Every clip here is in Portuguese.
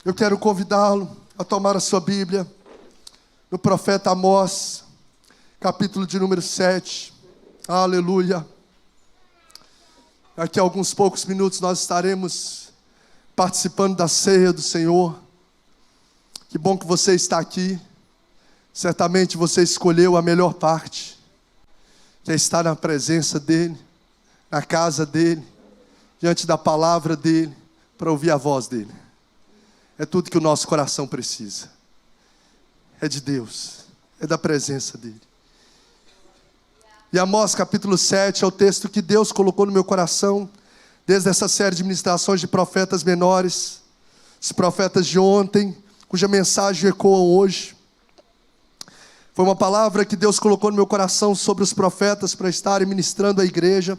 Eu quero convidá-lo a tomar a sua Bíblia no profeta Amós, capítulo de número 7. Aleluia. Daqui a alguns poucos minutos nós estaremos participando da ceia do Senhor. Que bom que você está aqui. Certamente você escolheu a melhor parte, que é estar na presença dEle, na casa dEle, diante da palavra dEle, para ouvir a voz dEle. É tudo que o nosso coração precisa. É de Deus, é da presença dEle. E Amós capítulo 7 é o texto que Deus colocou no meu coração, desde essa série de ministrações de profetas menores, os profetas de ontem, cuja mensagem ecoa hoje. Foi uma palavra que Deus colocou no meu coração sobre os profetas para estarem ministrando à igreja,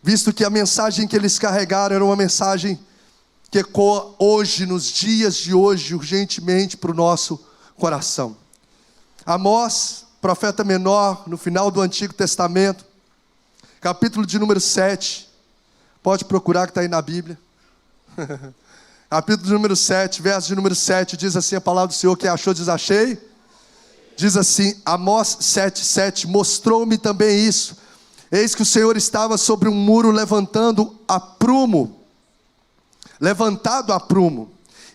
visto que a mensagem que eles carregaram era uma mensagem que ecoa hoje, nos dias de hoje, urgentemente para o nosso coração. Amós, profeta menor, no final do Antigo Testamento, capítulo de número 7, pode procurar que está aí na Bíblia. Capítulo de número 7, verso de número 7, diz assim a palavra do Senhor: quem achou diz achei. Diz assim, Amós 7:7, mostrou-me também isso. Eis que o Senhor estava sobre um muro levantado a prumo,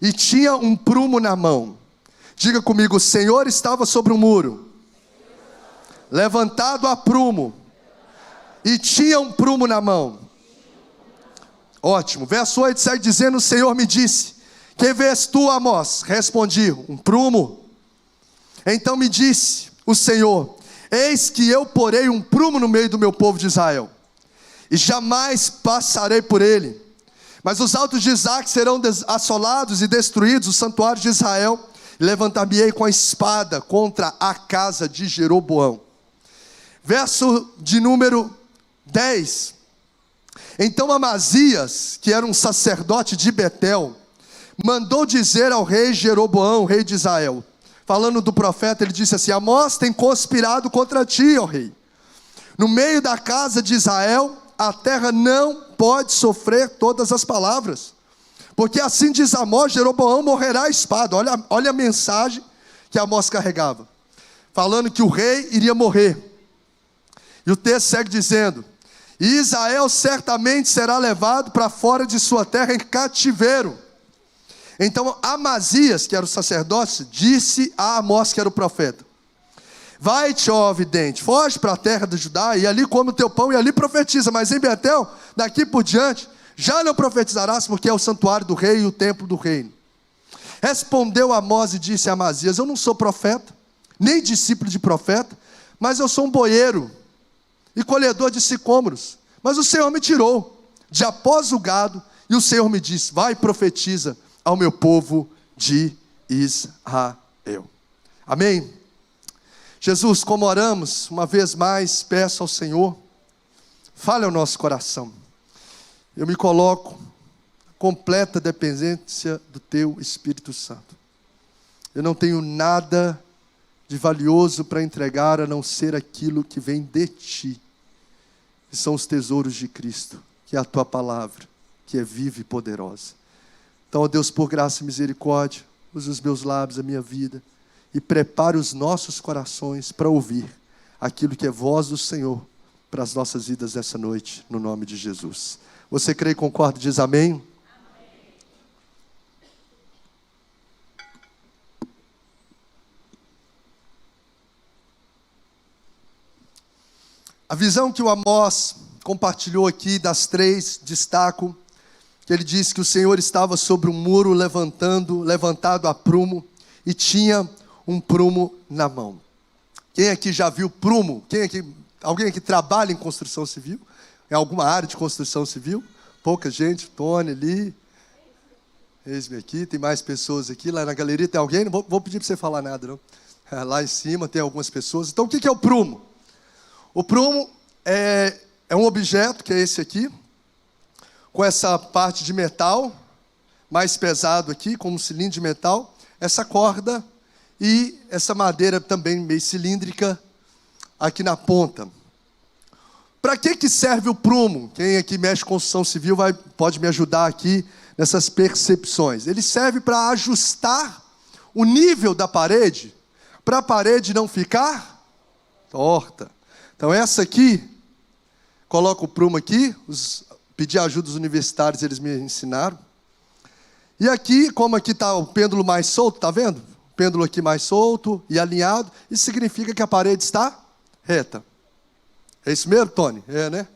e tinha um prumo na mão. Diga comigo, o Senhor estava sobre um muro, levantado a prumo, e tinha um prumo na mão. Ótimo, verso 8 segue dizendo, o Senhor me disse, que vês tu, Amós? Respondi, um prumo. Então me disse o Senhor, eis que eu porei um prumo no meio do meu povo de Israel, e jamais passarei por ele. Mas os altos de Isaac serão assolados e destruídos, os santuários de Israel, e levantar-me-ei com a espada contra a casa de Jeroboão. Verso de número 10. Então Amazias, que era um sacerdote de Betel, mandou dizer ao rei Jeroboão, rei de Israel, falando do profeta, ele disse assim, Amós tem conspirado contra ti, ó rei. No meio da casa de Israel, a terra não pode sofrer todas as palavras, porque assim diz Amós, Jeroboão morrerá à espada. Olha a mensagem que Amós carregava, falando que o rei iria morrer. E o texto segue dizendo, e Israel certamente será levado para fora de sua terra em cativeiro. Então Amazias, que era o sacerdote, disse a Amós, que era o profeta, vai-te, ó vidente, foge para a terra de Judá, e ali come o teu pão, e ali profetiza, mas em Betel, daqui por diante, já não profetizarás, porque é o santuário do rei e o templo do reino. Respondeu Amós e disse a Amazias, eu não sou profeta, nem discípulo de profeta, mas eu sou um boieiro e colhedor de sicômoros, mas o Senhor me tirou de após o gado, e o Senhor me disse, vai e profetiza ao meu povo de Israel. Amém? Jesus, como oramos, uma vez mais, peço ao Senhor, fale ao nosso coração. Eu me coloco em completa dependência do Teu Espírito Santo. Eu não tenho nada de valioso para entregar, a não ser aquilo que vem de Ti, que são os tesouros de Cristo, que é a Tua palavra, que é viva e poderosa. Então, ó Deus, por graça e misericórdia, use os meus lábios, a minha vida, e prepare os nossos corações para ouvir aquilo que é voz do Senhor para as nossas vidas essa noite, no nome de Jesus. Você crê e concorda? Diz amém? Amém. A visão que o Amós compartilhou aqui, das três, destaco que ele disse que o Senhor estava sobre um muro levantado a prumo, e tinha um prumo na mão. Quem aqui já viu prumo? Alguém aqui trabalha em construção civil? Em alguma área de construção civil? Pouca gente, Tony ali, eis-me aqui, tem mais pessoas aqui, lá na galeria tem alguém? Não vou pedir para você falar nada, não. Lá em cima tem algumas pessoas. Então o que é o prumo? O prumo é um objeto, que é esse aqui, com essa parte de metal, mais pesado aqui, como um cilindro de metal, essa corda e essa madeira também meio cilíndrica aqui na ponta. Para que serve o prumo? Quem aqui mexe com construção civil pode me ajudar aqui nessas percepções. Ele serve para ajustar o nível da parede, para a parede não ficar torta. Então essa aqui, coloco o prumo aqui, pedi ajuda dos universitários, eles me ensinaram. E aqui, como aqui está o pêndulo mais solto, está vendo? O pêndulo aqui mais solto e alinhado, isso significa que a parede está reta. É isso mesmo, Tony? É, né?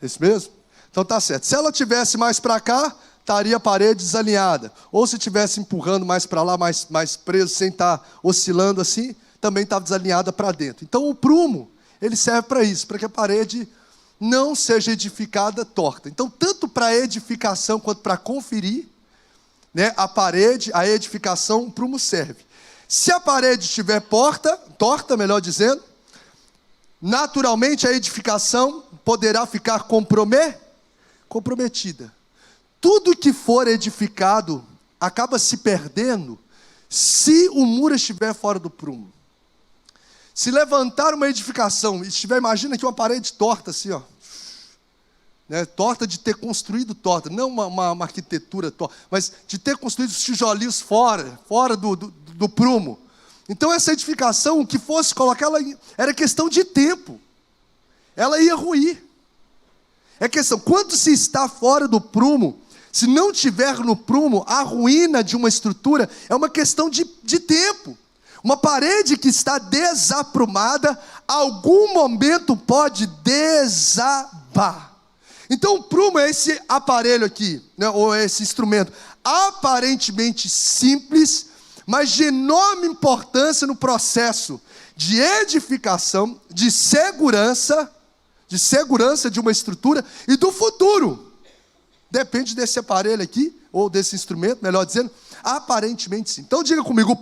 É isso mesmo? Então tá certo. Se ela tivesse mais para cá, estaria a parede desalinhada. Ou se estivesse empurrando mais para lá, mais preso, sem estar oscilando assim, também estava desalinhada para dentro. Então o prumo, ele serve para isso, para que a parede não seja edificada torta. Então, tanto para edificação quanto para conferir, né, a parede, a edificação, o prumo serve. Se a parede estiver torta, melhor dizendo, naturalmente a edificação poderá ficar comprometida. Tudo que for edificado acaba se perdendo se o muro estiver fora do prumo. Se levantar uma edificação e estiver, imagina aqui uma parede torta assim, ó, né, torta de ter construído torta, não uma arquitetura torta, mas de ter construído os tijolinhos fora do prumo. Então essa edificação, o que fosse colocar, ela era questão de tempo. Ela ia ruir. É questão, quando se está fora do prumo, se não tiver no prumo, a ruína de uma estrutura é uma questão de tempo. Uma parede que está desaprumada, algum momento pode desabar. Então o prumo é esse aparelho aqui, né, ou esse instrumento, aparentemente simples, mas de enorme importância no processo de edificação, de segurança de uma estrutura e do futuro. Depende desse aparelho aqui, ou desse instrumento, melhor dizendo, aparentemente sim. Então diga comigo, o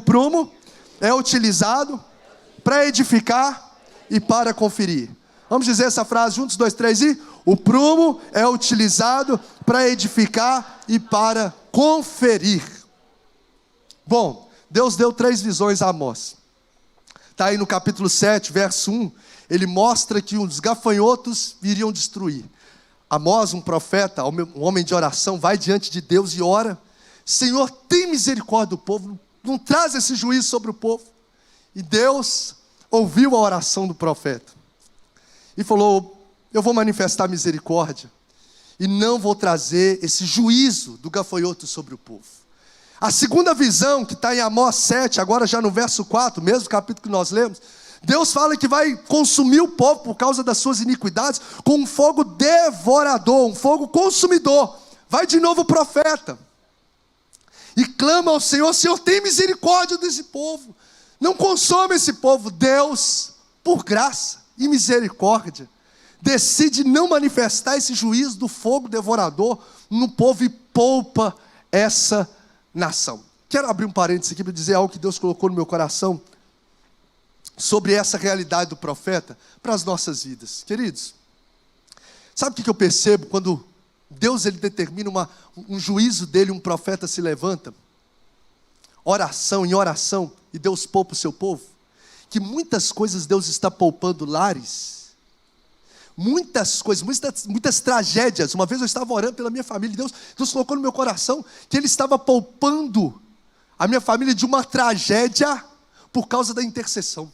prumo é utilizado para edificar e para conferir. Vamos dizer essa frase juntos, 2, 3 e... O prumo é utilizado para edificar e para conferir. Bom, Deus deu 3 visões a Amós. Está aí no capítulo 7, verso 1. Ele mostra que os gafanhotos iriam destruir. Amós, um profeta, um homem de oração, vai diante de Deus e ora: Senhor, tem misericórdia do povo, não traz esse juízo sobre o povo. E Deus ouviu a oração do profeta e falou: eu vou manifestar misericórdia e não vou trazer esse juízo do gafanhoto sobre o povo. A segunda visão, que está em Amós 7, agora já no verso 4, mesmo capítulo que nós lemos, Deus fala que vai consumir o povo por causa das suas iniquidades com um fogo devorador, um fogo consumidor. Vai de novo o profeta e clama ao Senhor: Senhor, tem misericórdia desse povo, não consome esse povo. Deus, por graça e misericórdia, decide não manifestar esse juízo do fogo devorador no povo e poupa essa nação. Quero abrir um parênteses aqui para dizer algo que Deus colocou no meu coração sobre essa realidade do profeta para as nossas vidas. Queridos, sabe o que eu percebo quando Deus ele determina um juízo dele, um profeta se levanta, oração em oração, e Deus poupa o seu povo? Que muitas coisas Deus está poupando lares, muitas coisas, muitas tragédias. Uma vez eu estava orando pela minha família, Deus colocou no meu coração que Ele estava poupando a minha família de uma tragédia por causa da intercessão.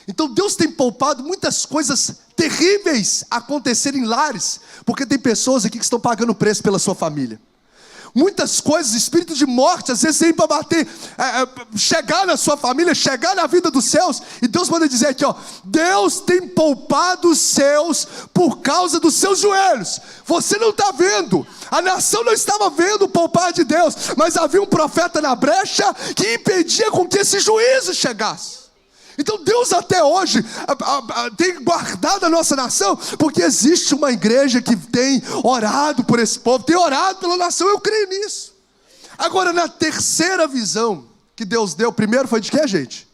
Então Deus tem poupado muitas coisas terríveis acontecerem em lares, porque tem pessoas aqui que estão pagando preço pela sua família. Muitas coisas, espírito de morte, às vezes vem para bater, chegar na sua família, chegar na vida dos seus, e Deus manda dizer aqui, ó: Deus tem poupado os seus por causa dos seus joelhos. Você não está vendo, a nação não estava vendo o poupar de Deus, mas havia um profeta na brecha que impedia com que esse juízo chegasse. Então Deus até hoje tem guardado a nossa nação, porque existe uma igreja que tem orado por esse povo, tem orado pela nação, eu creio nisso. Agora, na terceira visão que Deus deu, primeiro foi de quê, gente?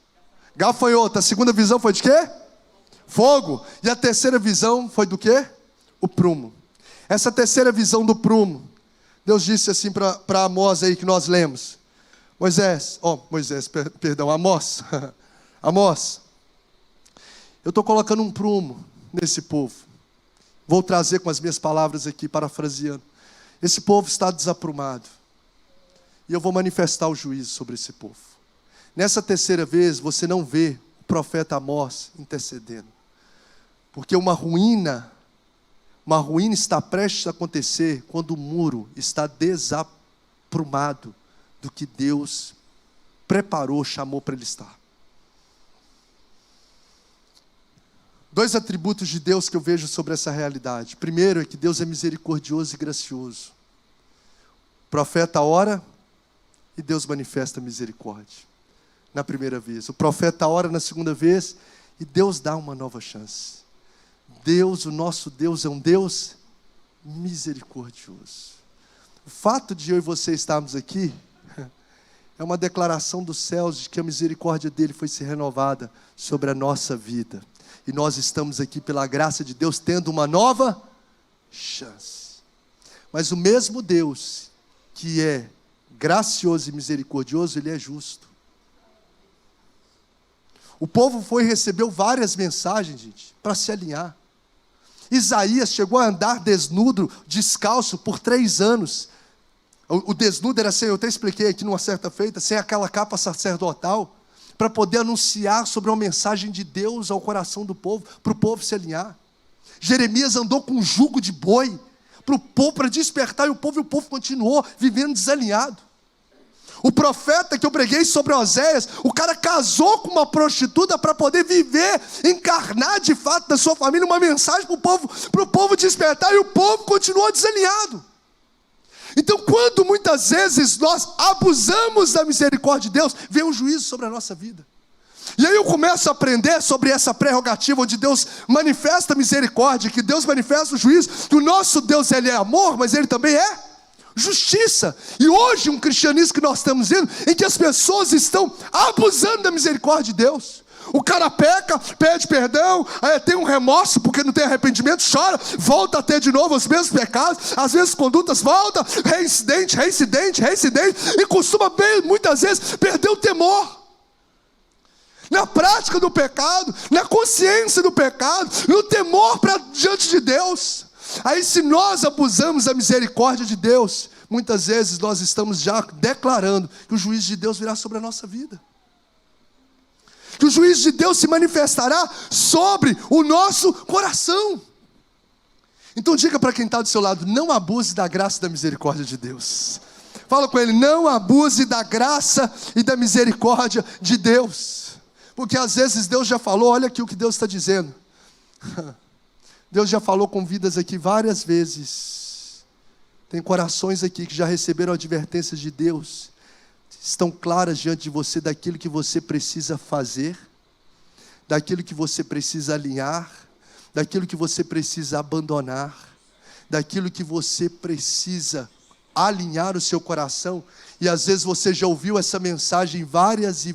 Gafanhoto. A segunda visão foi de quê? Fogo. E a terceira visão foi do quê? O prumo. Essa terceira visão do prumo, Deus disse assim para Amós aí que nós lemos: Amós, eu estou colocando um prumo nesse povo, Vou trazer com as minhas palavras aqui, parafraseando. Esse povo está desaprumado. E eu vou manifestar o juízo sobre esse povo. Nessa terceira vez, você não vê o profeta Amós intercedendo. Porque uma ruína está prestes a acontecer quando o muro está desaprumado do que Deus preparou, chamou para ele estar. 2 atributos de Deus que eu vejo sobre essa realidade. Primeiro é que Deus é misericordioso e gracioso. O profeta ora e Deus manifesta misericórdia. Na primeira vez. O profeta ora na segunda vez e Deus dá uma nova chance. Deus, o nosso Deus, é um Deus misericordioso. O fato de eu e você estarmos aqui é uma declaração dos céus de que a misericórdia dele foi se renovada sobre a nossa vida. E nós estamos aqui pela graça de Deus tendo uma nova chance. Mas o mesmo Deus que é gracioso e misericordioso, ele é justo. O povo foi e recebeu várias mensagens, gente, para se alinhar. Isaías chegou a andar desnudo, descalço, por 3 anos. O desnudo era sem, eu até expliquei aqui numa certa feita, sem aquela capa sacerdotal, para poder anunciar sobre uma mensagem de Deus ao coração do povo, para o povo se alinhar. Jeremias andou com um jugo de boi, para o povo, para despertar, e o povo continuou vivendo desalinhado. O profeta que eu preguei sobre Oséias, o cara casou com uma prostituta para poder viver, encarnar de fato na sua família uma mensagem para o povo despertar, e o povo continuou desalinhado. Então, quando muitas vezes nós abusamos da misericórdia de Deus, vem um juízo sobre a nossa vida. E aí eu começo a aprender sobre essa prerrogativa onde Deus manifesta a misericórdia, que Deus manifesta o juízo, que o nosso Deus, ele é amor, mas ele também é justiça. E hoje um cristianismo que nós estamos vendo, em que as pessoas estão abusando da misericórdia de Deus. O cara peca, pede perdão, aí tem um remorso porque não tem arrependimento, chora, volta a ter de novo os mesmos pecados, as mesmas condutas, volta, reincidente, e costuma bem, muitas vezes, perder o temor. Na prática do pecado, na consciência do pecado, no temor para diante de Deus. Aí se nós abusamos da misericórdia de Deus, muitas vezes nós estamos já declarando que o juízo de Deus virá sobre a nossa vida. Que o juízo de Deus se manifestará sobre o nosso coração. Então diga para quem está do seu lado, não abuse da graça e da misericórdia de Deus. Fala com ele, não abuse da graça e da misericórdia de Deus. Porque às vezes Deus já falou, olha aqui o que Deus está dizendo. Deus já falou com vidas aqui várias vezes. Tem corações aqui que já receberam advertências de Deus. Estão claras diante de você daquilo que você precisa fazer, daquilo que você precisa alinhar, daquilo que você precisa abandonar, daquilo que você precisa alinhar o seu coração. E às vezes você já ouviu essa mensagem várias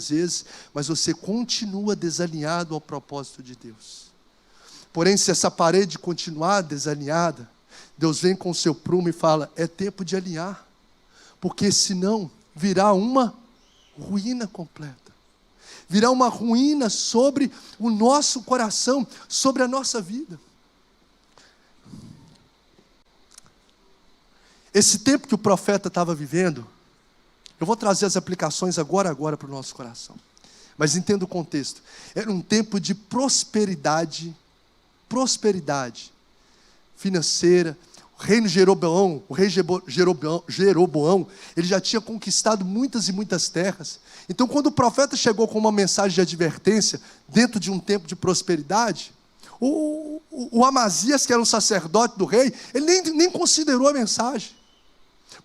vezes, mas você continua desalinhado ao propósito de Deus. Porém, se essa parede continuar desalinhada, Deus vem com o seu prumo e fala, é tempo de alinhar. Porque senão virá uma ruína completa. Virá uma ruína sobre o nosso coração, sobre a nossa vida. Esse tempo que o profeta estava vivendo, eu vou trazer as aplicações agora para o nosso coração. Mas entenda o contexto. Era um tempo de prosperidade financeira. O reino Jeroboão, o rei Jeroboão, ele já tinha conquistado muitas e muitas terras. Então, quando o profeta chegou com uma mensagem de advertência, dentro de um tempo de prosperidade, o Amazias, que era um sacerdote do rei, ele nem considerou a mensagem.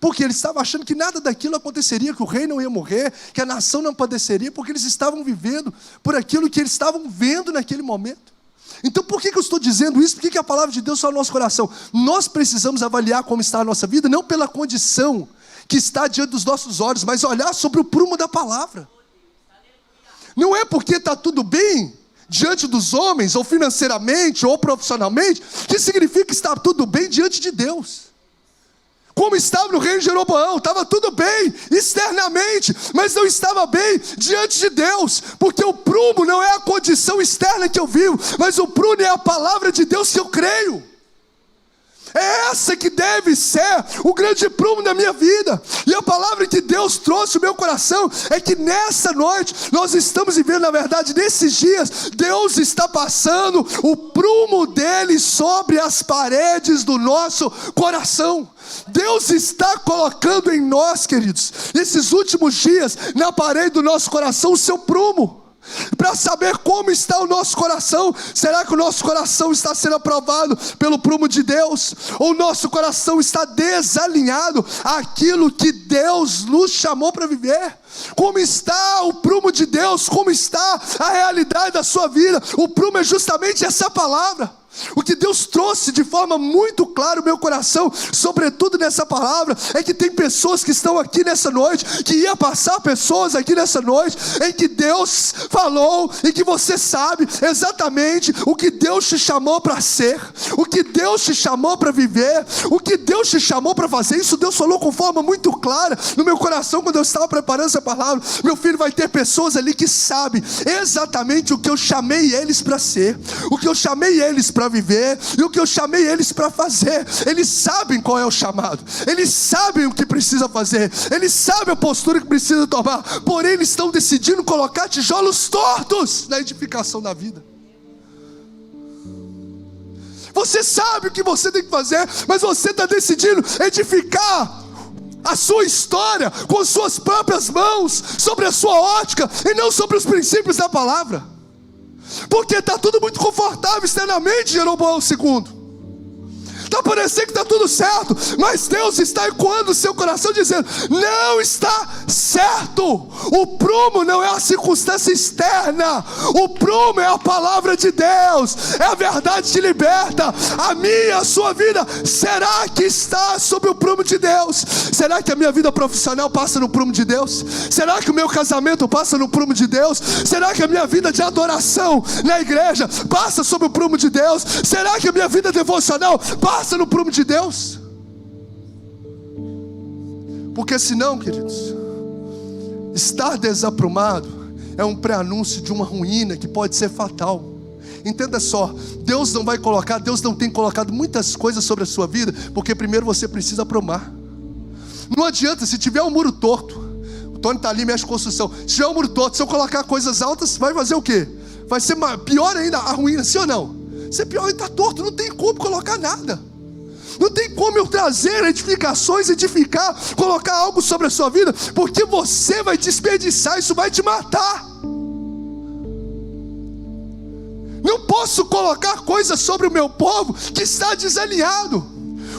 Porque ele estava achando que nada daquilo aconteceria, que o rei não ia morrer, que a nação não padeceria, porque eles estavam vivendo por aquilo que eles estavam vendo naquele momento. Então por que eu estou dizendo isso? Por que a palavra de Deus está no nosso coração? Nós precisamos avaliar como está a nossa vida, não pela condição que está diante dos nossos olhos, mas olhar sobre o prumo da palavra. Não é porque está tudo bem diante dos homens, ou financeiramente, ou profissionalmente, que significa que está tudo bem diante de Deus. como estava no reino de Jeroboão. Estava tudo bem externamente, mas não estava bem diante de Deus, porque o prumo não é a condição externa que eu vivo, mas o prumo é a palavra de Deus que eu creio. É essa que deve ser o grande prumo da minha vida. E a palavra que Deus trouxe ao meu coração é que nessa noite nós estamos vivendo, na verdade, nesses dias, Deus está passando o prumo dele sobre as paredes do nosso coração. Deus está colocando em nós, queridos, nesses últimos dias, na parede do nosso coração, o seu prumo, para saber como está o nosso coração. Será que o nosso coração está sendo aprovado pelo prumo de Deus? Ou o nosso coração está desalinhado àquilo que Deus nos chamou para viver? Como está o prumo de Deus? Como está a realidade da sua vida? O prumo é justamente essa palavra. O que Deus trouxe de forma muito clara no meu coração, sobretudo nessa palavra, é que tem pessoas que estão aqui nessa noite, que ia passar pessoas aqui nessa noite, em que Deus falou, e que você sabe exatamente o que Deus te chamou para ser, o que Deus te chamou para viver, o que Deus te chamou para fazer. Isso Deus falou com forma muito clara no meu coração quando eu estava preparando essa palavra. Meu filho, vai ter pessoas ali que sabem exatamente o que eu chamei eles para ser, o que eu chamei eles para viver, e o que eu chamei eles para fazer. Eles sabem qual é o chamado, eles sabem o que precisa fazer, eles sabem a postura que precisa tomar, porém eles estão decidindo colocar tijolos tortos na edificação da vida. Você sabe o que você tem que fazer, mas você está decidindo edificar a sua história com suas próprias mãos, sobre a sua ótica, e não sobre os princípios da palavra. Porque está tudo muito confortável externamente, Jeroboão II. Está parecendo que está tudo certo, mas Deus está ecoando o seu coração dizendo: não está certo. O prumo não é a circunstância externa, o prumo é a palavra de Deus, é a verdade que liberta. A minha, a sua vida, será que está sob o prumo de Deus? Será que a minha vida profissional passa no prumo de Deus? Será que o meu casamento passa no prumo de Deus? Será que a minha vida de adoração na igreja passa sob o prumo de Deus? Será que a minha vida devocional passa no prumo de Deus? Porque senão, queridos, estar desaprumado é um pré-anúncio de uma ruína que pode ser fatal. Entenda só, Deus não tem colocado muitas coisas sobre a sua vida, porque primeiro você precisa aprumar. Não adianta, se tiver um muro torto, o Tony está ali, mexe com construção, se tiver um muro torto, se eu colocar coisas altas, vai fazer o quê? Vai ser pior ainda a ruína, sim ou não? Se é pior, ele está torto, não tem como colocar nada. Não tem como eu trazer edificações, colocar algo sobre a sua vida, porque você vai desperdiçar, isso vai te matar. Não posso colocar coisas sobre o meu povo que está desalinhado.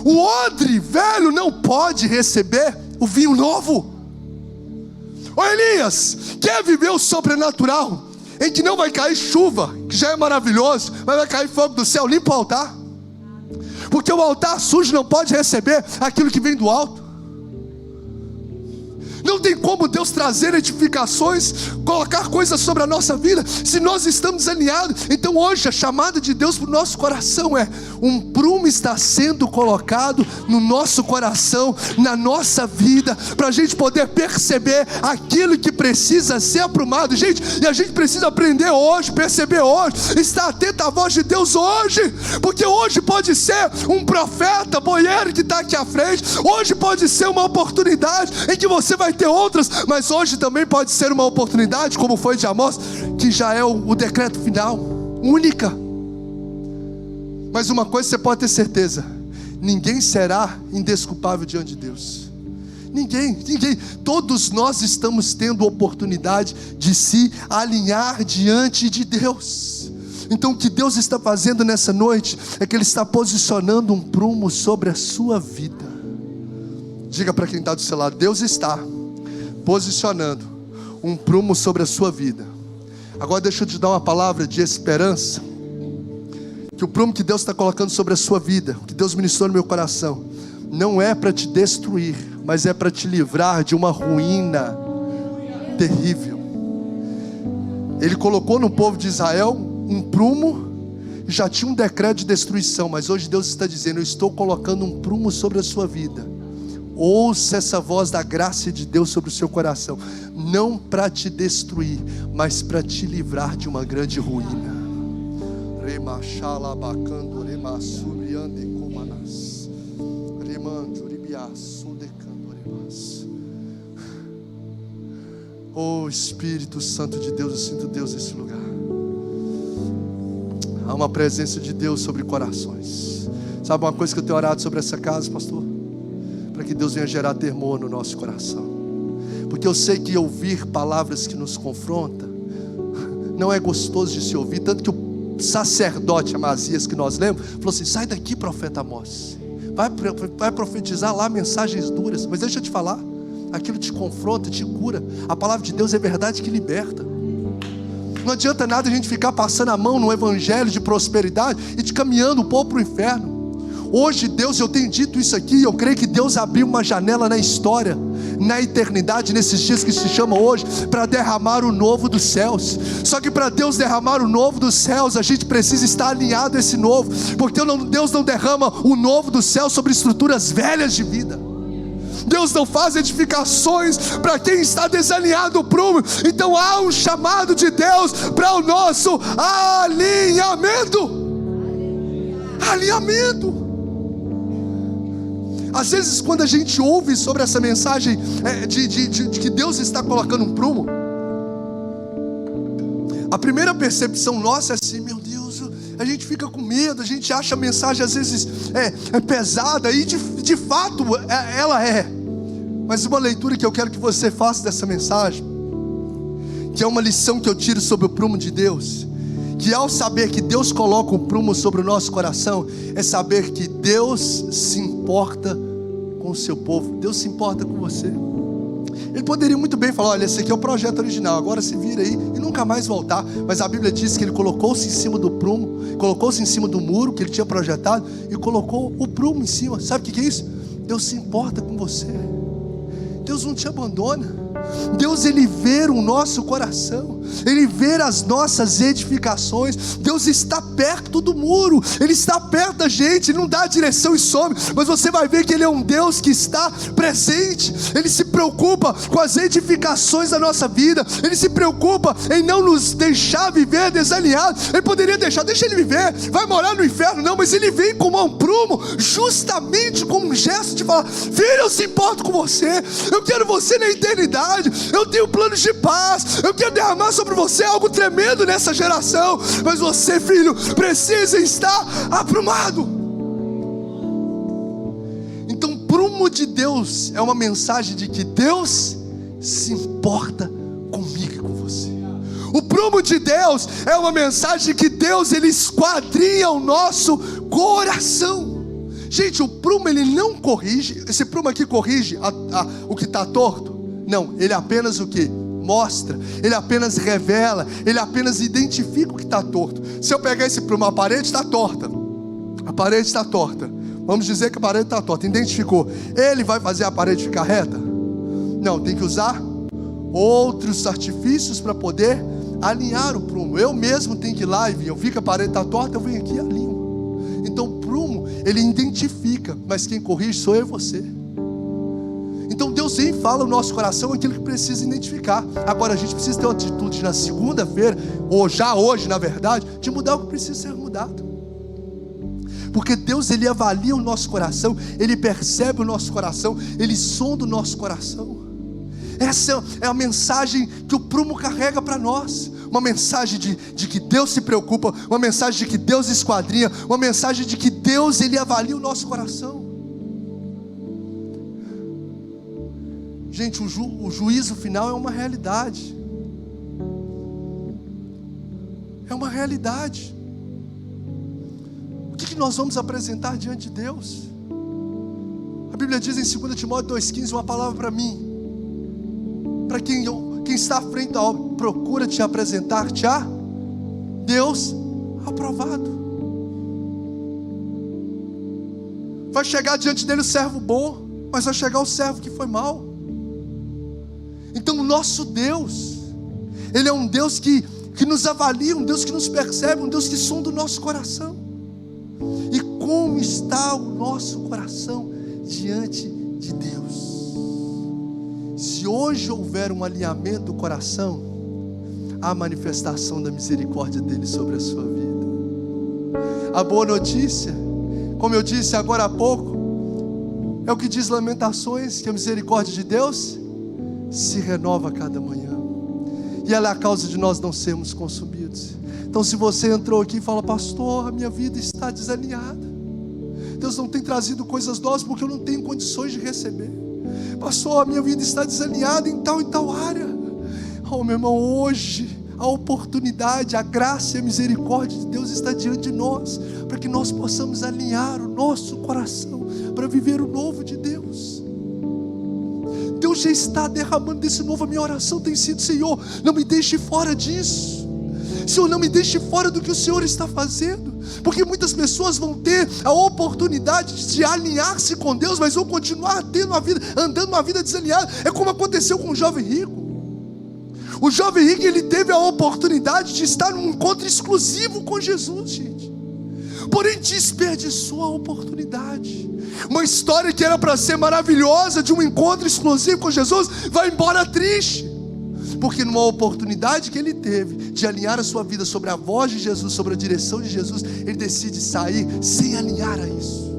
O odre velho não pode receber o vinho novo. Ô Elias, quer viver o sobrenatural, em que não vai cair chuva, que já é maravilhoso, mas vai cair fogo do céu? Limpa o altar. Porque o altar sujo não pode receber aquilo que vem do alto. Não tem como Deus trazer edificações, colocar coisas sobre a nossa vida, se nós estamos alinhados. Então hoje a chamada de Deus para o nosso coração é: um prumo está sendo colocado no nosso coração, na nossa vida, para a gente poder perceber aquilo que precisa ser aprumado, gente. E a gente precisa aprender hoje, perceber hoje, estar atento à voz de Deus hoje, porque hoje pode ser um profeta boieiro que está aqui à frente, hoje pode ser uma oportunidade em que você vai ter outras, mas hoje também pode ser uma oportunidade, como foi de Amós, que já é o decreto final, única. Mas uma coisa você pode ter certeza: ninguém será indesculpável diante de Deus. Ninguém. Todos nós estamos tendo oportunidade de se alinhar diante de Deus. Então o que Deus está fazendo nessa noite é que Ele está posicionando um prumo sobre a sua vida. Diga para quem está do seu lado: Deus está posicionando um prumo sobre a sua vida. Agora deixa eu te dar uma palavra de esperança, que o prumo que Deus está colocando sobre a sua vida, que Deus ministrou no meu coração, não é para te destruir, mas é para te livrar de uma ruína terrível. Ele colocou no povo de Israel um prumo, já tinha um decreto de destruição, mas hoje Deus está dizendo: eu estou colocando um prumo sobre a sua vida, Ouça essa voz da graça de Deus sobre o seu coração, não para te destruir, mas para te livrar de uma grande ruína. Oh Espírito Santo de Deus, eu sinto Deus nesse lugar. Há uma presença de Deus sobre corações. Sabe uma coisa que eu tenho orado sobre essa casa, pastor? Para que Deus venha gerar temor no nosso coração. Porque eu sei que ouvir palavras que nos confrontam não é gostoso de se ouvir. Tanto que o sacerdote Amazias, que nós lemos, falou assim: sai daqui, profeta Amós, vai profetizar lá mensagens duras. Mas deixa eu te falar, aquilo te confronta, te cura. A palavra de Deus é verdade que liberta. Não adianta nada a gente ficar passando a mão no evangelho de prosperidade e te caminhando o povo para o inferno. Hoje Deus, eu tenho dito isso aqui, eu creio que Deus abriu uma janela na história, na eternidade, nesses dias que se chama hoje, para derramar o novo dos céus. Só que para Deus derramar o novo dos céus, a gente precisa estar alinhado a esse novo, porque Deus não derrama o novo dos céus sobre estruturas velhas de vida. Deus não faz edificações para quem está desalinhado o prumo. Então há um chamado de Deus para o nosso alinhamento. Alinhamento. Às vezes quando a gente ouve sobre essa mensagem de que Deus está colocando um prumo, a primeira percepção nossa é assim: meu Deus, a gente fica com medo, a gente acha a mensagem às vezes pesada, e de fato ela é. Mas uma leitura que eu quero que você faça dessa mensagem, que é uma lição que eu tiro sobre o prumo de Deus, que ao saber que Deus coloca um prumo sobre o nosso coração, é saber que Deus se importa com o seu povo. Deus se importa com você. Ele poderia muito bem falar: olha, esse aqui é o projeto original, agora se vira aí, e nunca mais voltar. Mas a Bíblia diz que ele colocou-se em cima do prumo, colocou-se em cima do muro que ele tinha projetado, e colocou o prumo em cima. Sabe o que é isso? Deus se importa com você. Deus não te abandona. Deus, Ele vê o nosso coração, Ele vê as nossas edificações. Deus está perto do muro, Ele está perto da gente. Ele não dá a direção e some, mas você vai ver que Ele é um Deus que está presente. Ele se preocupa com as edificações da nossa vida. Ele se preocupa em não nos deixar viver desalinhado. Ele poderia deixa Ele viver, vai morar no inferno. Não, mas Ele vem com um prumo, justamente com um gesto de falar: filho, eu se importo com você, eu quero você na eternidade, eu tenho planos de paz, eu quero derramar sobre você algo tremendo nessa geração. Mas você, filho, precisa estar aprumado. Então, prumo de Deus é uma mensagem de que Deus se importa comigo e com você. O prumo de Deus é uma mensagem de que Deus, Ele esquadrinha o nosso coração. Gente, o prumo, ele não corrige. Esse prumo aqui corrige o que está torto? Não, ele apenas o que? Mostra, ele apenas revela, ele apenas identifica o que está torto. Se eu pegar esse prumo, a parede está torta, a parede está torta, vamos dizer que a parede está torta, identificou. Ele vai fazer a parede ficar reta? Não, tem que usar outros artifícios para poder alinhar o prumo. Eu mesmo tenho que ir lá e eu vi que a parede está torta, eu venho aqui e alinho. Então o prumo, ele identifica, mas quem corrige sou eu e você. Então Deus vem e fala no nosso coração aquilo que precisa identificar. Agora a gente precisa ter uma atitude na segunda-feira, ou já hoje na verdade, de mudar o que precisa ser mudado. Porque Deus, Ele avalia o nosso coração, Ele percebe o nosso coração, Ele sonda o nosso coração. Essa é a mensagem que o prumo carrega para nós. Uma mensagem de que Deus se preocupa, uma mensagem de que Deus esquadrinha, uma mensagem de que Deus, Ele avalia o nosso coração. Gente, o juízo final é uma realidade. É uma realidade. O que nós vamos apresentar diante de Deus? A Bíblia diz em 2 Timóteo 2,15 uma palavra para mim. Para quem está à frente da obra: procura te apresentar-te a Deus aprovado. Vai chegar diante dele o servo bom, mas vai chegar o servo que foi mau. Então o nosso Deus, Ele é um Deus que nos avalia, um Deus que nos percebe, um Deus que sonda o nosso coração. E como está o nosso coração diante de Deus. Se hoje houver um alinhamento do coração, há manifestação da misericórdia dele sobre a sua vida. A boa notícia, como eu disse agora há pouco, é o que diz Lamentações, que a misericórdia de Deus se renova a cada manhã, e ela é a causa de nós não sermos consumidos. Então, se você entrou aqui e fala: pastor, a minha vida está desalinhada, Deus não tem trazido coisas novas porque eu não tenho condições de receber. Pastor, a minha vida está desalinhada em tal e tal área. Oh, meu irmão, hoje a oportunidade, a graça e a misericórdia de Deus está diante de nós, para que nós possamos alinhar o nosso coração para viver o novo de Deus. Deus já está derramando desse novo. A minha oração tem sido: Senhor, não me deixe fora disso. Senhor, não me deixe fora do que o Senhor está fazendo, porque muitas pessoas vão ter a oportunidade de alinhar-se com Deus, mas vão continuar andando uma vida desalinhada. É como aconteceu com o jovem rico. O jovem rico, ele teve a oportunidade de estar num encontro exclusivo com Jesus, gente, porém desperdiçou a oportunidade. Uma história que era para ser maravilhosa, de um encontro exclusivo com Jesus, vai embora triste, porque numa oportunidade que ele teve de alinhar a sua vida sobre a voz de Jesus, sobre a direção de Jesus, ele decide sair sem alinhar a isso.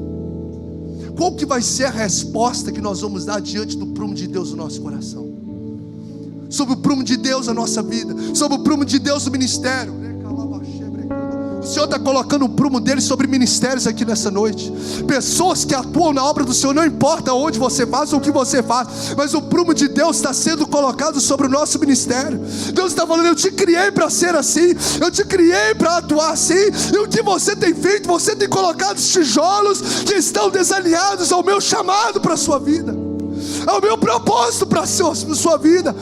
Qual que vai ser a resposta que nós vamos dar diante do prumo de Deus no nosso coração? Sobre o prumo de Deus na nossa vida, sobre o prumo de Deus no ministério. O Senhor está colocando o prumo dele sobre ministérios aqui nessa noite. Pessoas que atuam na obra do Senhor, não importa onde você faz ou o que você faz, mas o prumo de Deus está sendo colocado sobre o nosso ministério. Deus está falando: eu te criei para ser assim, eu te criei para atuar assim. E o que você tem feito? Você tem colocado os tijolos que estão desalinhados ao meu chamado para a sua vida, ao meu propósito para a sua vida.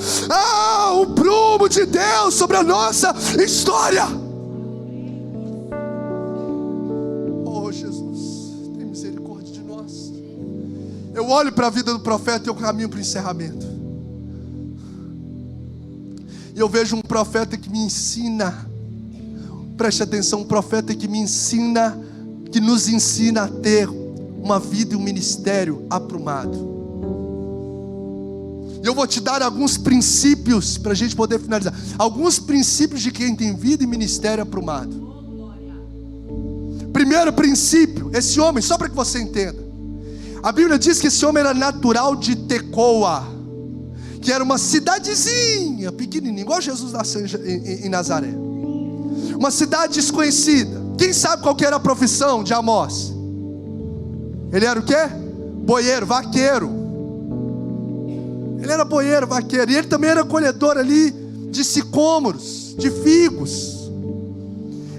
O prumo de Deus sobre a nossa história. Oh Jesus, tem misericórdia de nós. Eu olho para a vida do profeta e eu caminho para o encerramento, e eu vejo um profeta que me ensina, preste atenção, um profeta que me ensina, que nos ensina a ter uma vida e um ministério aprumado. E eu vou te dar alguns princípios para a gente poder finalizar. Alguns princípios de quem tem vida e ministério aprumado. Primeiro princípio, esse homem, só para que você entenda, a Bíblia diz que esse homem era natural de Tecoa, que era uma cidadezinha pequenininha, igual Jesus nasceu em Nazaré. Uma cidade desconhecida. Quem sabe qual que era a profissão de Amós? Ele era o quê? Boieiro, vaqueiro. Ele era boieiro, vaqueiro, e ele também era colhedor ali de sicômoros, de figos.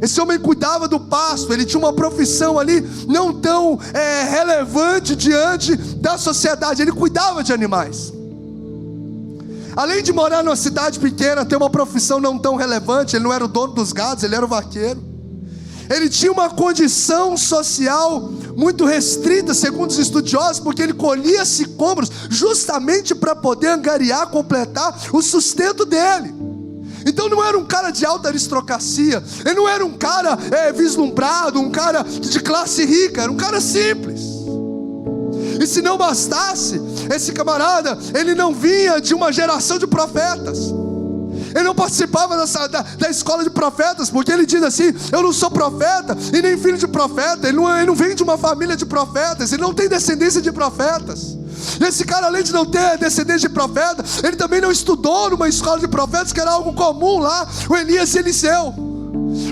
Esse homem cuidava do pasto, ele tinha uma profissão ali não tão relevante diante da sociedade, ele cuidava de animais. Além de morar numa cidade pequena, ter uma profissão não tão relevante, ele não era o dono dos gados, ele era o vaqueiro. Ele tinha uma condição social muito restrita, segundo os estudiosos, porque ele colhia sicômoros justamente para poder angariar, completar o sustento dele. Então não era um cara de alta aristocracia, ele não era um cara vislumbrado, um cara de classe rica, era um cara simples. E se não bastasse, esse camarada, ele não vinha de uma geração de profetas. Ele não participava da escola de profetas, porque ele diz assim: eu não sou profeta e nem filho de profeta. Ele não vem de uma família de profetas, ele não tem descendência de profetas. Esse cara, além de não ter descendência de profeta, ele também não estudou numa escola de profetas, que era algo comum lá, o Elias e Eliseu.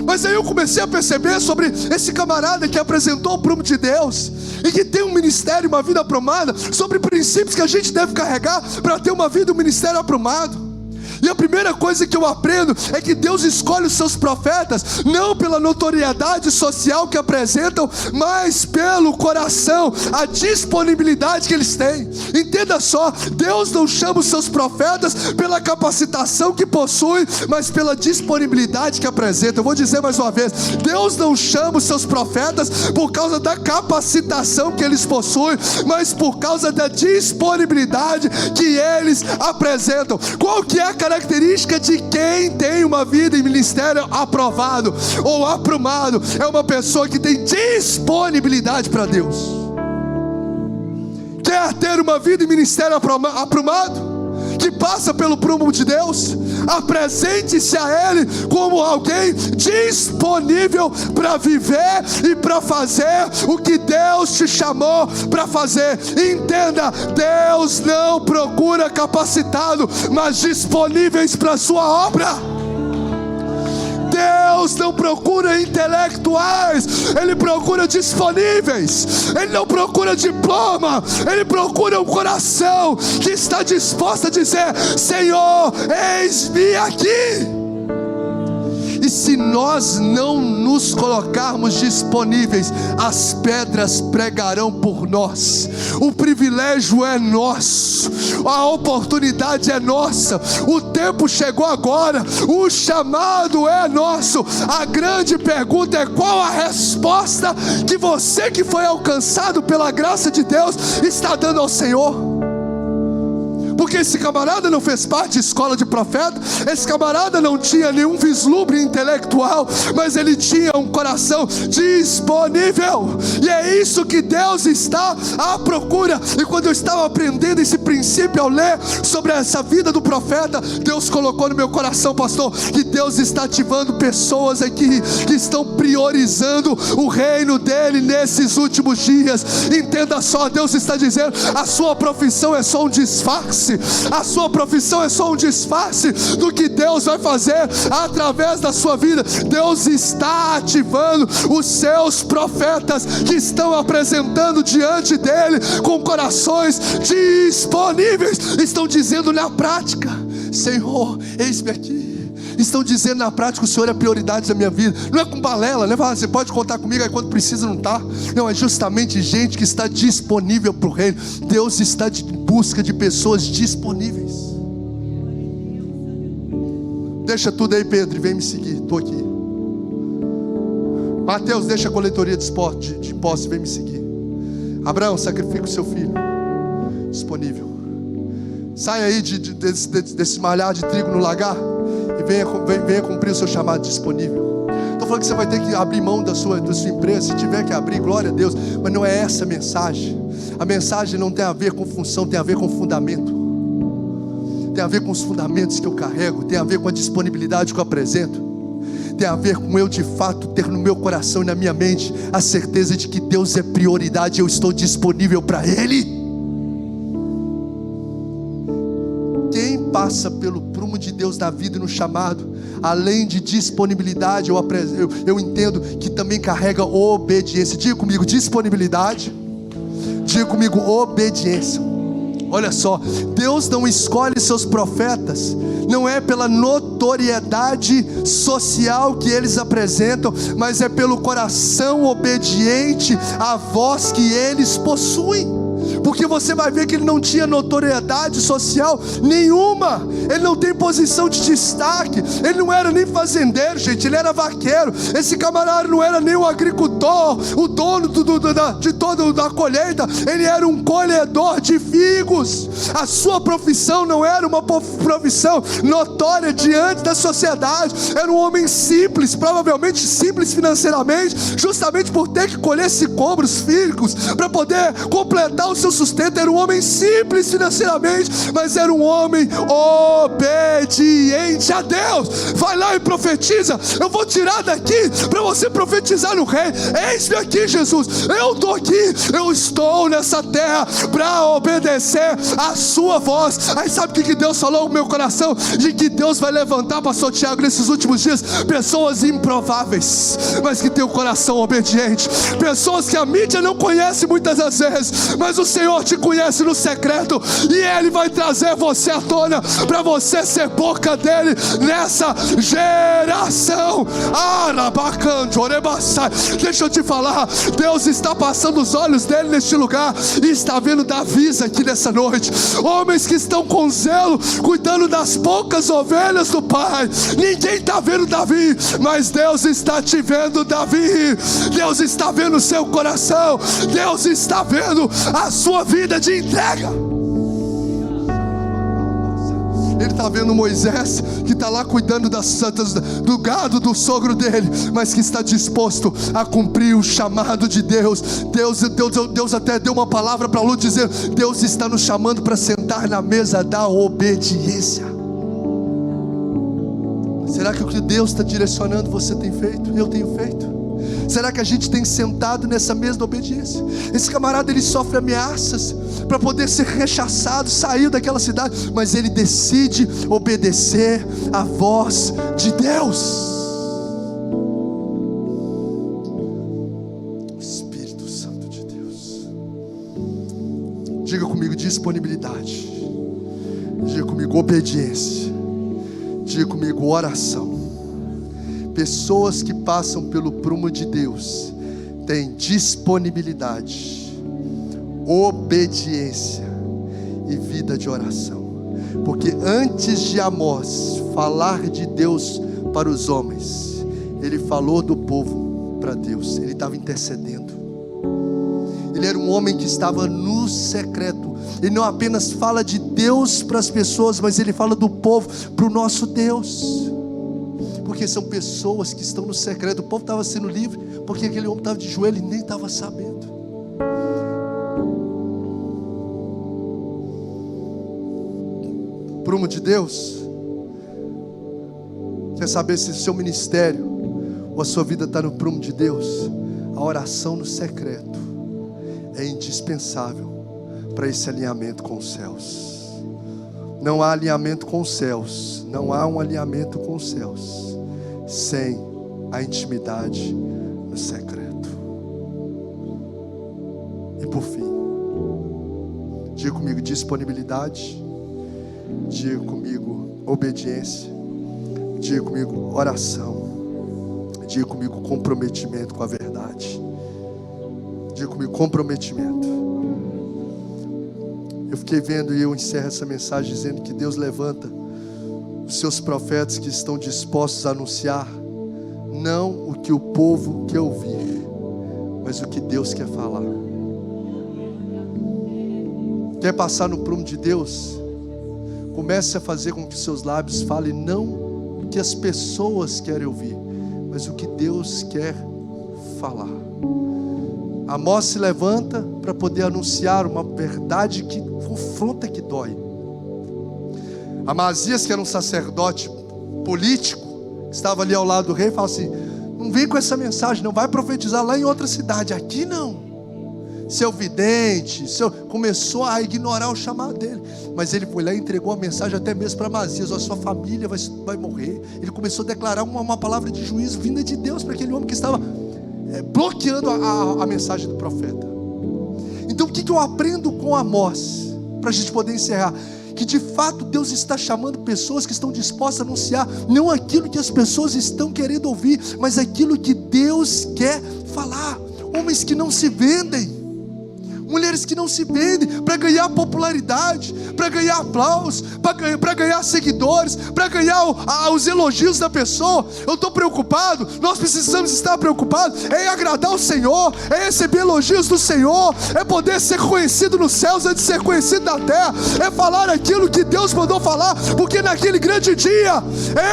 Mas aí eu comecei a perceber sobre esse camarada que apresentou o prumo de Deus, e que tem um ministério, uma vida aprumada, sobre princípios que a gente deve carregar para ter uma vida e um ministério aprumado. E a primeira coisa que eu aprendo é que Deus escolhe os seus profetas não pela notoriedade social que apresentam, mas pelo coração, a disponibilidade que eles têm. Entenda só, Deus não chama os seus profetas pela capacitação que possuem, mas pela disponibilidade que apresentam. Eu vou dizer mais uma vez: Deus não chama os seus profetas por causa da capacitação que eles possuem, mas por causa da disponibilidade que eles apresentam. Qual que é a característica de quem tem uma vida em ministério aprovado ou aprumado? É uma pessoa que tem disponibilidade para Deus, quer ter uma vida e ministério aprumado, que passa pelo prumo de Deus, apresente-se a Ele como alguém disponível para viver e para fazer o que Deus te chamou para fazer. Entenda, Deus não procura capacitado, mas disponíveis para a sua obra. Deus não procura intelectuais, Ele procura disponíveis. Ele não procura diploma, Ele procura um coração que está disposto a dizer: Senhor, eis-me aqui. E se nós não nos colocarmos disponíveis, as pedras pregarão por nós. O privilégio é nosso, a oportunidade é nossa, o tempo chegou agora, o chamado é nosso. A grande pergunta é: qual a resposta que você, que foi alcançado pela graça de Deus, está dando ao Senhor? Porque esse camarada não fez parte de escola de profeta, esse camarada não tinha nenhum vislumbre intelectual, mas ele tinha um coração disponível. E é isso que Deus está à procura. E quando eu estava aprendendo esse princípio, ao ler sobre essa vida do profeta, Deus colocou no meu coração, pastor, que Deus está ativando pessoas aqui que estão priorizando o reino dele nesses últimos dias. Entenda só, Deus está dizendo: a sua profissão é só um disfarce, a sua profissão é só um disfarce do que Deus vai fazer através da sua vida. Deus está ativando os seus profetas que estão apresentando diante dele com corações disponíveis. Estão dizendo na prática: Senhor, eis-me aqui. Estão dizendo na prática: o Senhor é prioridade da minha vida. Não é com balela, não é falar: você pode contar comigo, aí quando precisa não está. Não, é justamente gente que está disponível para o reino. Deus está em busca de pessoas disponíveis. Deixa tudo aí, Pedro, e vem me seguir. Estou aqui. Mateus, deixa a coletoria de impostos e vem me seguir. Abraão, sacrifica o seu filho. Disponível. Sai aí desse malhar de trigo no lagar e venha cumprir o seu chamado disponível. Estou falando que você vai ter que abrir mão da sua empresa. Se tiver que abrir, glória a Deus. Mas não é essa a mensagem. A mensagem não tem a ver com função, tem a ver com fundamento. Tem a ver com os fundamentos que eu carrego. Tem a ver com a disponibilidade que eu apresento. Tem a ver com eu de fato ter no meu coração e na minha mente a certeza de que Deus é prioridade e eu estou disponível para Ele. Quem passa pelo prumo de Deus na vida e no chamado, além de disponibilidade, eu entendo que também carrega obediência. Diga comigo: disponibilidade. Diga comigo: obediência. Olha só, Deus não escolhe seus profetas, não é pela notoriedade social que eles apresentam, mas é pelo coração obediente à voz que eles possuem. Porque você vai ver que ele não tinha notoriedade social nenhuma, ele não tem posição de destaque, ele não era nem fazendeiro, gente, ele era vaqueiro. Esse camarada não era nem o agricultor, o dono de toda a colheita, ele era um colhedor de figos. A sua profissão não era uma profissão notória diante da sociedade, era um homem simples, provavelmente simples financeiramente, justamente por ter que colher sicômoros, figos, para poder completar o seu sustento. Era um homem simples financeiramente, mas era um homem obediente a Deus. Vai lá e profetiza. Eu vou tirar daqui para você profetizar no rei. Eis-me aqui, Jesus, eu estou aqui, eu estou nessa terra para obedecer a sua voz. Aí sabe o que Deus falou no meu coração? De que Deus vai levantar, pastor Tiago, nesses últimos dias, pessoas improváveis, mas que tem o coração obediente, pessoas que a mídia não conhece muitas das vezes, mas o Senhor te conhece no secreto, e Ele vai trazer você à tona, para você ser boca dele nessa geração. Deixa eu te falar, Deus está passando os olhos dele neste lugar, e está vendo Davis aqui nessa noite, homens que estão com zelo, cuidando das poucas ovelhas do Pai. Ninguém está vendo Davi, mas Deus está te vendo, Davi. Deus está vendo o seu coração, Deus está vendo a sua vida de entrega. Ele está vendo Moisés, que está lá cuidando das santas, do gado do sogro dele, mas que está disposto a cumprir o chamado de Deus. Deus até deu uma palavra para Lúcio, dizendo: Deus está nos chamando para sentar na mesa da obediência. Será que o que Deus está direcionando você tem feito? Eu tenho feito? Será que a gente tem sentado nessa mesa da obediência? Esse camarada, ele sofre ameaças para poder ser rechaçado, sair daquela cidade, mas ele decide obedecer à voz de Deus. Espírito Santo de Deus. Diga comigo: disponibilidade. Diga comigo: obediência. Diga comigo: oração. Pessoas que passam pelo prumo de Deus têm disponibilidade, obediência e vida de oração. Porque antes de Amós falar de Deus para os homens, ele falou do povo para Deus. Ele estava intercedendo. Ele era um homem que estava no secreto. Ele não apenas fala de Deus para as pessoas, mas ele fala do povo para o nosso Deus. Porque são pessoas que estão no secreto. O povo estava sendo livre porque aquele homem estava de joelho e nem estava sabendo. Prumo de Deus. Quer saber se o seu ministério ou a sua vida está no prumo de Deus? A oração no secreto é indispensável para esse alinhamento com os céus. Não há alinhamento com os céus, não há um alinhamento com os céus sem a intimidade no secreto. E por fim, diga comigo: disponibilidade. Diga comigo: obediência. Diga comigo: oração. Diga comigo: comprometimento com a verdade. Diga comigo: comprometimento. Eu fiquei vendo, e eu encerro essa mensagem dizendo que Deus levanta os seus profetas que estão dispostos a anunciar não o que o povo quer ouvir, mas o que Deus quer falar. Quer passar no prumo de Deus? Comece a fazer com que seus lábios falem não o que as pessoas querem ouvir, mas o que Deus quer falar. Amós se levanta para poder anunciar uma verdade que confronta, que dói. Amazias, que era um sacerdote político, que estava ali ao lado do rei, fala assim: não vem com essa mensagem, não vai profetizar lá em outra cidade, aqui não. Seu vidente, começou a ignorar o chamado dele, mas ele foi lá e entregou a mensagem até mesmo para Amazias: a sua família vai morrer. Ele começou a declarar uma palavra de juízo vinda de Deus para aquele homem que estava bloqueando a mensagem do profeta. Então o que eu aprendo com Amós, para a gente poder encerrar? Que de fato Deus está chamando pessoas que estão dispostas a anunciar não aquilo que as pessoas estão querendo ouvir, mas aquilo que Deus quer falar. Homens que não se vendem, mulheres que não se vendem para ganhar popularidade, para ganhar aplausos, para ganhar seguidores, para ganhar os elogios da pessoa. Eu estou preocupado, nós precisamos estar preocupados em agradar o Senhor, é receber elogios do Senhor, é poder ser conhecido nos céus antes de ser conhecido na terra, é falar aquilo que Deus mandou falar, porque naquele grande dia,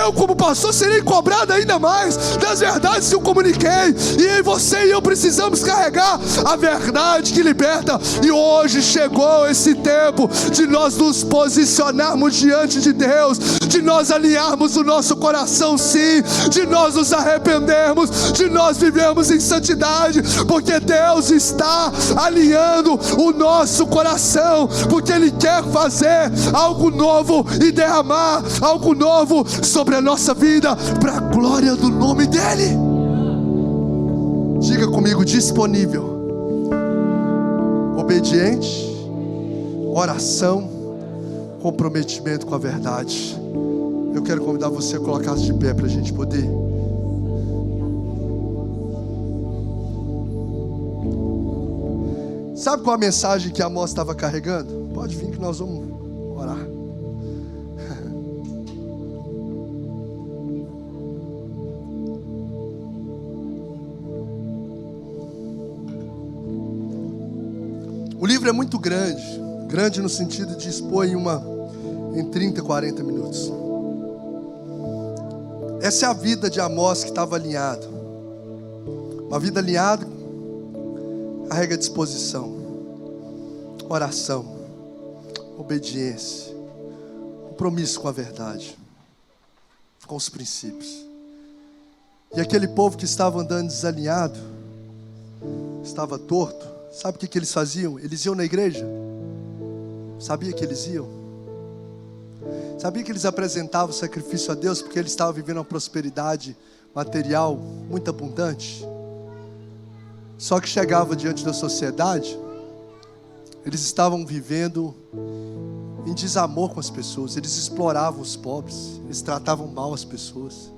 eu como pastor serei cobrado ainda mais das verdades que eu comuniquei, e você e eu precisamos carregar a verdade que liberta. E hoje chegou esse tempo de nós nos posicionarmos diante de Deus, de nós alinharmos o nosso coração, sim, de nós nos arrependermos, de nós vivermos em santidade, porque Deus está alinhando o nosso coração, porque Ele quer fazer algo novo e derramar algo novo sobre a nossa vida, para a glória do nome dEle. Diga comigo: disponível, obediente, oração, comprometimento com a verdade. Eu quero convidar você a colocar-se de pé para a gente poder. Sabe qual a mensagem que Amós estava carregando? Pode vir que nós vamos orar. O livro é muito grande, grande no sentido de expor em em 30, 40 minutos. Essa é a vida de Amós que estava alinhado. Uma vida alinhada carrega disposição, oração, obediência, compromisso com a verdade, com os princípios. E aquele povo que estava andando desalinhado, estava torto, sabe o que eles faziam? Eles iam na igreja. Sabia que eles iam? Sabia que eles apresentavam sacrifício a Deus porque eles estavam vivendo uma prosperidade material muito abundante? Só que chegava diante da sociedade, eles estavam vivendo em desamor com as pessoas, eles exploravam os pobres, eles tratavam mal as pessoas.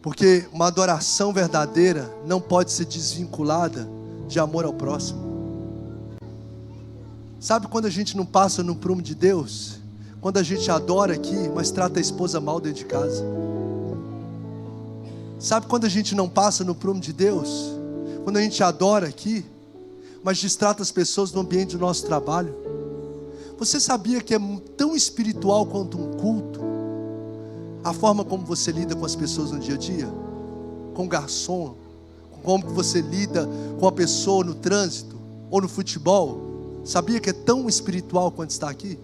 Porque uma adoração verdadeira não pode ser desvinculada de amor ao próximo. Sabe quando a gente não passa no prumo de Deus? Quando a gente adora aqui, mas trata a esposa mal dentro de casa. Sabe quando a gente não passa no prumo de Deus? Quando a gente adora aqui, mas distrata as pessoas no ambiente do nosso trabalho. Você sabia que é tão espiritual quanto um culto a forma como você lida com as pessoas no dia a dia? Com o garçom, como você lida com a pessoa no trânsito ou no futebol? Sabia que é tão espiritual quanto está aqui?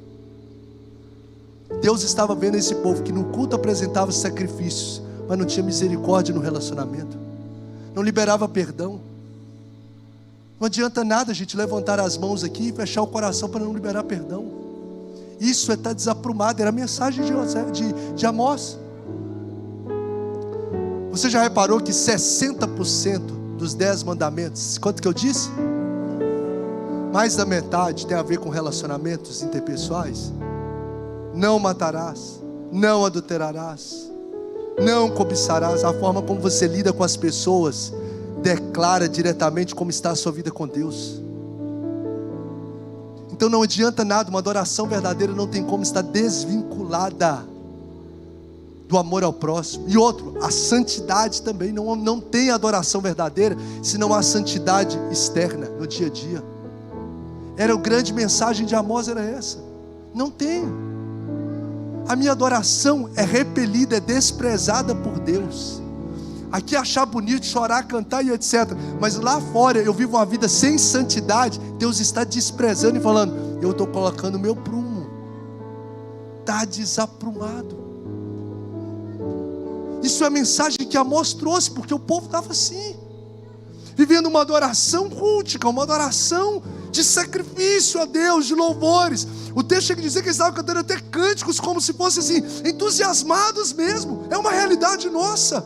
Deus estava vendo esse povo que no culto apresentava sacrifícios, mas não tinha misericórdia no relacionamento, não liberava perdão. Não adianta nada a gente levantar as mãos aqui e fechar o coração para não liberar perdão. Isso é estar desaprumado. Era a mensagem de Amós. Você já reparou que 60% dos 10 mandamentos, quanto que eu disse? Mais da metade tem a ver com relacionamentos interpessoais. Não matarás, não adulterarás, não cobiçarás. A forma como você lida com as pessoas declara diretamente como está a sua vida com Deus. Então não adianta nada, uma adoração verdadeira não tem como estar desvinculada do amor ao próximo. E outro, a santidade também, não tem adoração verdadeira se não há santidade externa no dia a dia. Era a grande mensagem de Amós, era essa. Não tem. A minha adoração é repelida, é desprezada por Deus. Aqui achar bonito, chorar, cantar e etc. Mas lá fora eu vivo uma vida sem santidade. Deus está desprezando e falando: eu estou colocando o meu prumo. Está desaprumado. Isso é a mensagem que Amós trouxe, porque o povo estava assim, vivendo uma adoração cultica, uma adoração de sacrifício a Deus, de louvores. O texto chega a dizer que eles estavam cantando até cânticos como se fossem assim, entusiasmados mesmo. É uma realidade nossa.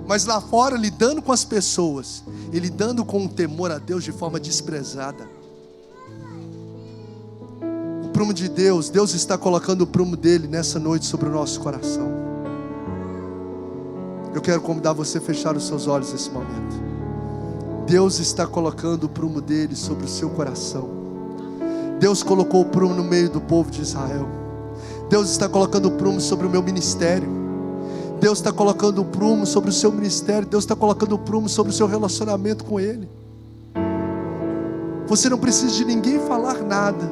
Mas lá fora, lidando com as pessoas e lidando com o temor a Deus de forma desprezada. O prumo de Deus, Deus está colocando o prumo dele nessa noite sobre o nosso coração. Eu quero convidar você a fechar os seus olhos nesse momento. Deus está colocando o prumo dele sobre o seu coração. Deus colocou o prumo no meio do povo de Israel. Deus está colocando o prumo sobre o meu ministério. Deus está colocando o prumo sobre o seu ministério. Deus está colocando o prumo sobre o seu relacionamento com Ele. Você não precisa de ninguém falar nada.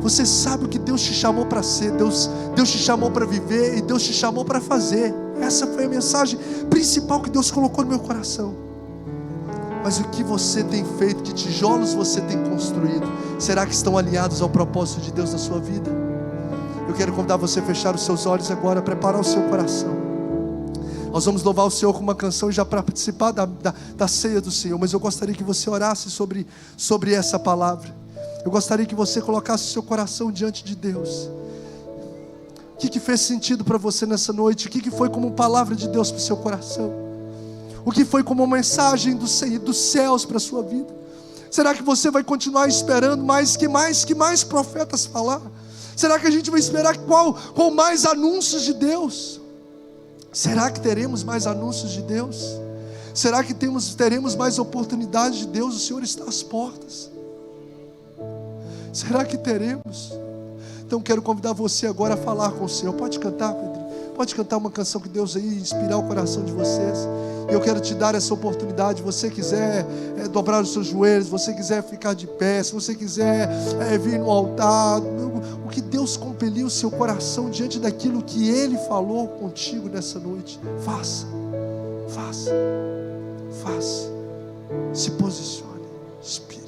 Você sabe o que Deus te chamou para ser. Deus te chamou para viver e Deus te chamou para fazer. Essa foi a mensagem principal que Deus colocou no meu coração. Mas o que você tem feito? Que tijolos você tem construído? Será que estão alinhados ao propósito de Deus na sua vida? Eu quero convidar você a fechar os seus olhos agora, preparar o seu coração. Nós vamos louvar o Senhor com uma canção já para participar da ceia do Senhor. Mas eu gostaria que você orasse sobre essa palavra. Eu gostaria que você colocasse o seu coração diante de Deus. O que fez sentido para você nessa noite? O que foi como palavra de Deus para o seu coração? O que foi como uma mensagem dos céus para a sua vida? Será que você vai continuar esperando que mais profetas falar? Será que a gente vai esperar com mais anúncios de Deus? Será que teremos mais anúncios de Deus? Será que teremos mais oportunidades de Deus? O Senhor está às portas. Será que teremos? Então quero convidar você agora a falar com o Senhor. Pode cantar, Pedrinho. Pode cantar uma canção que Deus aí inspirar o coração de vocês. Eu quero te dar essa oportunidade. Se você quiser dobrar os seus joelhos, se você quiser ficar de pé, se você quiser vir no altar, o que Deus compeliu o seu coração diante daquilo que Ele falou contigo nessa noite, faça, faça, faça. Se posicione, Espírito.